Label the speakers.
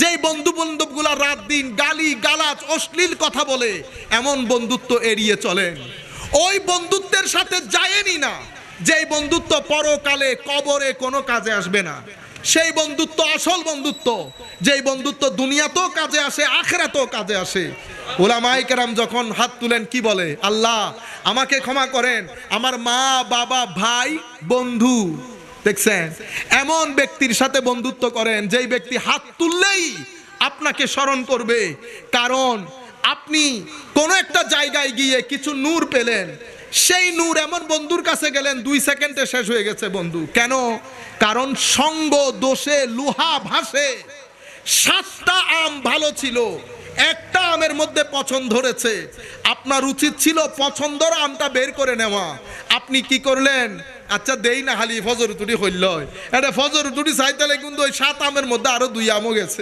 Speaker 1: যেই বন্ধু বান্ধবগুলা রাত দিন গালি গালাজ অশ্লীল কথা বলে, এমন বন্ধুত্ব এড়িয়ে চলেন। ওই বন্ধুত্বের সাথে যায়েনি না যেই বন্ধুত্ব পরকালে কবরে কোনো কাজে আসবে না। সেই বন্ধুত্ব আসল বন্ধুত্ব, যেই বন্ধুত্ব দুনিয়াতেও কাজে আসে, আখিরাতেও কাজে আসে। উলামায়ে কেরাম যখন হাত তুলেন কি বলে? আল্লাহ আমাকে ক্ষমা করেন, আমার মা বাবা ভাই বন্ধু, দেখছেন, এমন ব্যক্তির সাথে বন্ধুত্ব করেন যেই ব্যক্তি হাত তুললেই আপনাকে স্মরণ করবে। কারণ আপনি কোন একটা জায়গায় গিয়ে কিছু নূর পেলেন, সেই নূর এমন বন্ধুর কাছে গেলেন 2 সেকেন্ডে শেষ হয়ে গেছে বন্ধু। কেন? কারণ সঙ্গ দোষে লোহা ভাসে। 7টা আম ভালো ছিল, একটা আমের মধ্যে পছন্দ ধরেছে, আপনার উচিত ছিল পছন্দর আমটা বের করে নেওয়া। আপনি কি করলেন? আচ্ছা দেই না হালি ফজর টুটি হইল, এটা ফজর টুটি চাইতে কিন্তু ওই 7 আমের মধ্যে আরো 2 আমও গেছে।